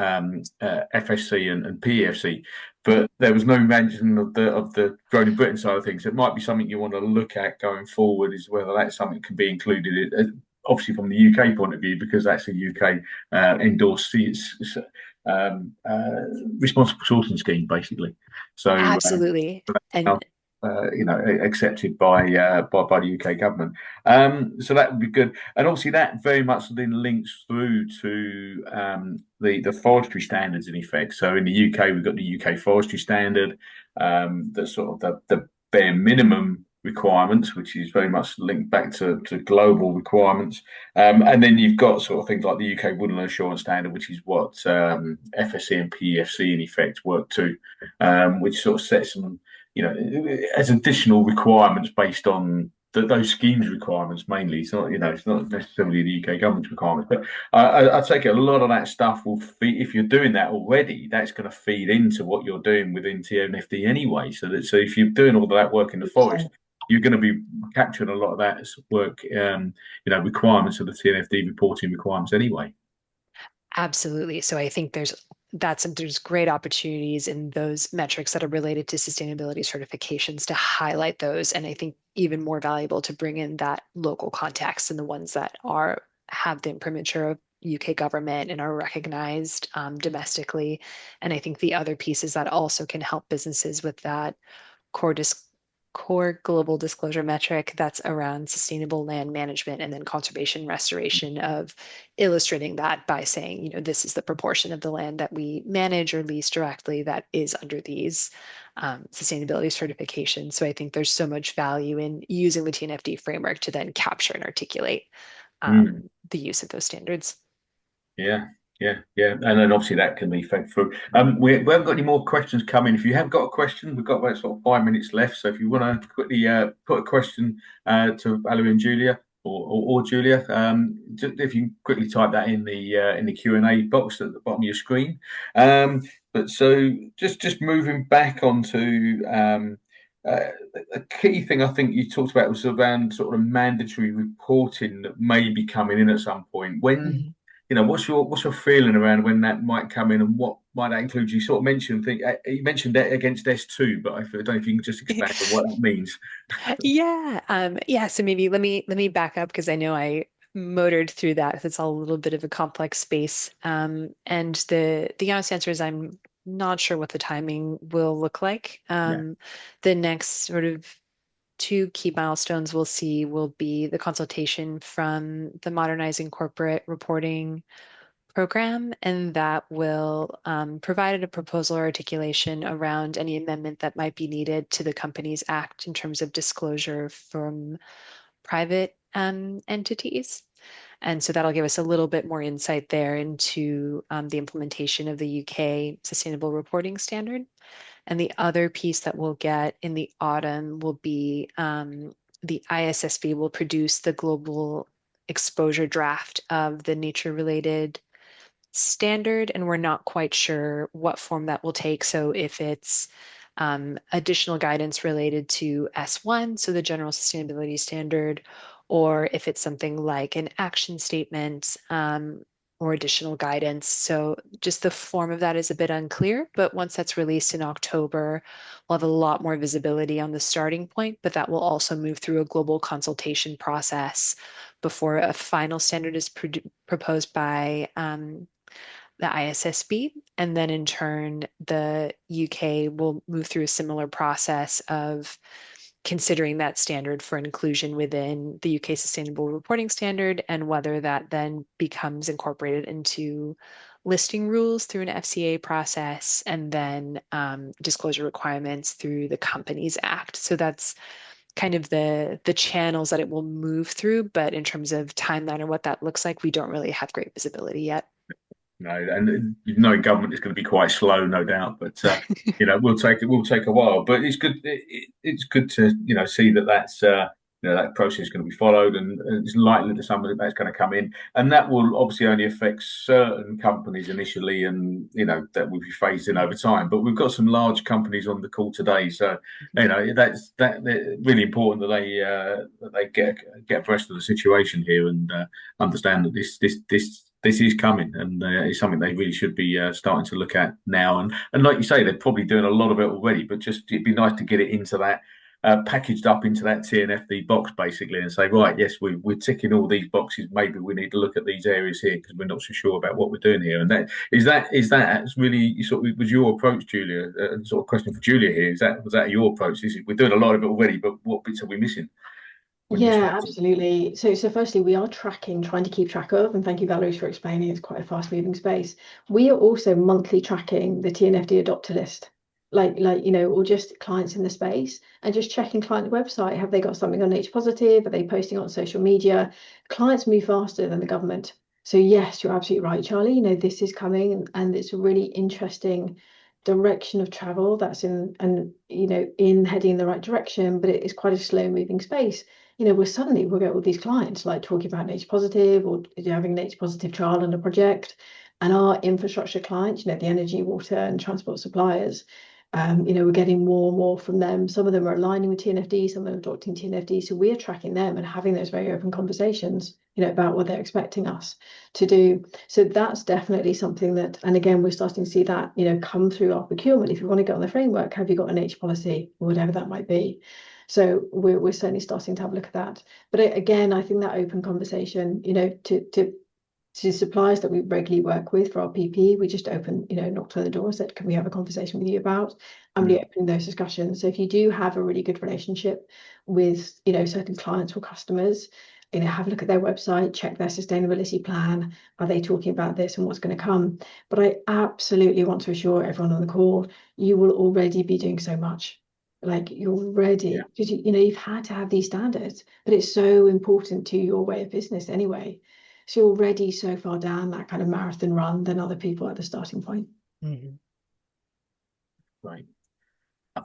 FSC and PEFC, but there was no mention of the Grown in Britain side of things. It might be something you want to look at going forward, is whether that's something that can be included, obviously from the UK point of view, because that's a UK endorsed um, responsible sourcing scheme, basically. So Absolutely. now, And accepted by the UK government. So that would be good, and obviously that very much then links through to the forestry standards in effect. So in the UK, we've got the UK forestry standard, that's sort of the bare minimum requirements, which is very much linked back to global requirements. And then you've got sort of things like the UK Woodland Assurance Standard, which is what FSC and PEFC in effect work to, which sort of sets some, as additional requirements based on those schemes requirements mainly. It's not necessarily the UK government's requirements, but I take it a lot of that stuff will feed, if you're doing that already, that's going to feed into what you're doing within TNFD anyway. So if you're doing all of that work in the forest, you're going to be capturing a lot of that work, requirements of the TNFD reporting requirements anyway. absolutely. So I think there's great opportunities in those metrics that are related to sustainability certifications to highlight those. And I think even more valuable to bring in that local context and the ones that have the imprimatur of UK government and are recognized domestically. And I think the other pieces that also can help businesses with that core dis core global disclosure metric that's around sustainable land management and then conservation restoration, of illustrating that by saying, this is the proportion of the land that we manage or lease directly that is under these sustainability certifications. So I think there's so much value in using the TNFD framework to then capture and articulate the use of those standards. Yeah, yeah. And then obviously that can be fed through. We haven't got any more questions coming. If you have got a question, we've got about sort of 5 minutes left. So if you want to quickly put a question to Valerie and Julia, or Julia, if you quickly type that in the Q&A box at the bottom of your screen. But so just moving back onto a key thing I think you talked about was around sort of mandatory reporting that may be coming in at some point. When what's your feeling around when that might come in, and what might that include? You sort of mentioned you mentioned that against S2, but I don't know if you can just expand on what that means. Yeah. So maybe let me back up because I know I motored through that. It's all a little bit of a complex space. And the honest answer is I'm not sure what the timing will look like. Yeah. The next sort of two key milestones we'll see will be the consultation from the Modernizing Corporate Reporting program, and that will provide a proposal or articulation around any amendment that might be needed to the Companies Act in terms of disclosure from private entities. And so that'll give us a little bit more insight there into the implementation of the UK Sustainable Reporting Standard. And the other piece that we'll get in the autumn will be the ISSB will produce the global exposure draft of the nature-related standard, and we're not quite sure what form that will take. So if it's additional guidance related to S1, so the general sustainability standard, or if it's something like an action statement or additional guidance. So just the form of that is a bit unclear, but once that's released in October, we'll have a lot more visibility on the starting point, but that will also move through a global consultation process before a final standard is proposed by the ISSB, and then in turn, the UK will move through a similar process of considering that standard for inclusion within the UK Sustainable Reporting Standard, and whether that then becomes incorporated into listing rules through an FCA process, and then disclosure requirements through the Companies Act. So that's kind of the channels that it will move through, but in terms of timeline or what that looks like, we don't really have great visibility yet. No, and government is going to be quite slow, no doubt. But we'll take a while. But it's good. It's good to see that that process is going to be followed, and it's likely that some of that's going to come in, and that will obviously only affect certain companies initially, and that will be phased in over time. But we've got some large companies on the call today, so that's really important that they get abreast of the situation here and understand that this is coming, and it's something they really should be starting to look at now. And like you say, they're probably doing a lot of it already, but just it'd be nice to get it into that packaged up into that TNFD box basically, and say, right, yes, we're ticking all these boxes. Maybe we need to look at these areas here because we're not so sure about what we're doing here. And that really sort of was your approach, Julia. Sort of question for Julia here: was that your approach? We're doing a lot of it already, but what bits are we missing? Yeah, absolutely. So firstly, we are tracking, trying to keep track of, and thank you, Valerie, for explaining. It's quite a fast-moving space. We are also monthly tracking the TNFD adopter list, or just clients in the space, and just checking client website. Have they got something on H positive? Are they posting on social media? Clients move faster than the government. So yes, you're absolutely right, Charlie. This is coming, and it's a really interesting direction of travel that's in heading in the right direction, but it is quite a slow-moving space. Where suddenly we'll get all these clients like talking about an H positive or having an H positive trial and a project, and our infrastructure clients, the energy, water, and transport suppliers, we're getting more and more from them. Some of them are aligning with TNFD, some of them are adopting TNFD. So we are tracking them and having those very open conversations, about what they're expecting us to do. So that's definitely something that, and again, we're starting to see that, come through our procurement. If you want to get on the framework, have you got an H policy or whatever that might be? So we're certainly starting to have a look at that. But again, I think that open conversation, to suppliers that we regularly work with for our PP, we just knocked on the door, said, can we have a conversation with you about? I'm really opening those discussions. So if you do have a really good relationship with, certain clients or customers, have a look at their website, check their sustainability plan. Are they talking about this and what's going to come? But I absolutely want to assure everyone on the call, you will already be doing so much. Like you're ready because you've had to have these standards, but it's so important to your way of business anyway. So you're already so far down that kind of marathon run than other people at the starting point. Mm-hmm. Right.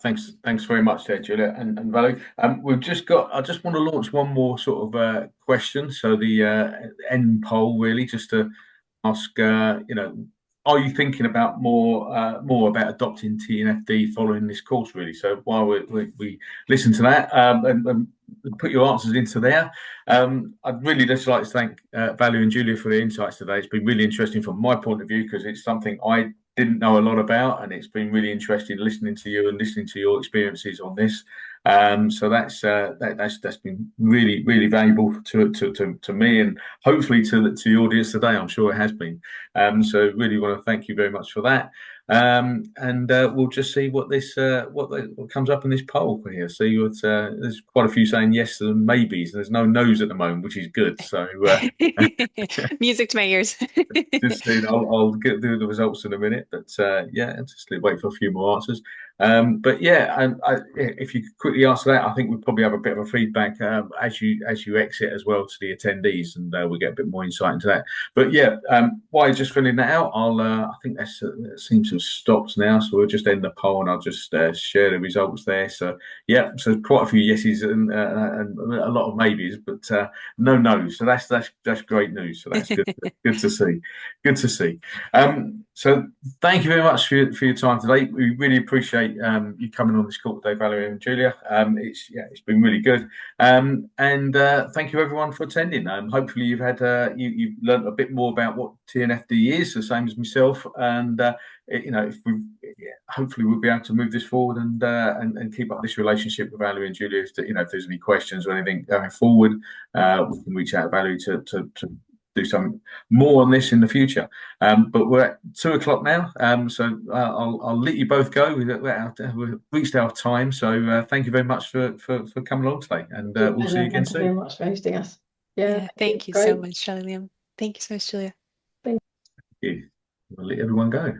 Thanks very much there, Julia and Valerie. I just want to launch one more sort of question. So the end poll really, just to ask, are you thinking about more about adopting TNFD following this course really? So while we listen to that and put your answers into there, I'd really just like to thank Valerie and Julia for the insights today. It's been really interesting from my point of view because it's something I didn't know a lot about, and it's been really interesting listening to you and listening to your experiences on this. So that's been really valuable to me and hopefully to the audience today. I'm sure it has been. So really want to thank you very much for that. And we'll just see what comes up in this poll here. See what there's quite a few saying yes and maybes, and there's no no's at the moment, which is good. So music to my ears. just I'll get through the results in a minute, but just wait for a few more answers. But yeah, if you could quickly answer that, I think we'll probably have a bit of a feedback as you exit as well to the attendees, and we'll get a bit more insight into that. But yeah, while you're just filling that out, I think that seems to have stopped now, so we'll just end the poll and I'll just share the results there. So yeah, so quite a few yeses and a lot of maybes, but no no's. So that's great news. So that's good. Good to see. Good to see. So thank you very much for your time today. We really appreciate you coming on this call today, Valerie and Julia. It's been really good. And thank you everyone for attending. Hopefully you've had you've learned a bit more about what TNFD is, the same as myself. And hopefully we'll be able to move this forward and keep up this relationship with Valerie and Julia. If there's any questions or anything going forward, we can reach out to Valerie to do some more on this in the future. But we're at 2:00 now, so I'll let you both go. We've reached our time, so thank you very much for coming along today, and we'll see you again soon. Thank you very much for hosting us. Yeah, thank you so much, Charlie Liam. Thank you so much, Julia. Thank you. I'll let everyone go.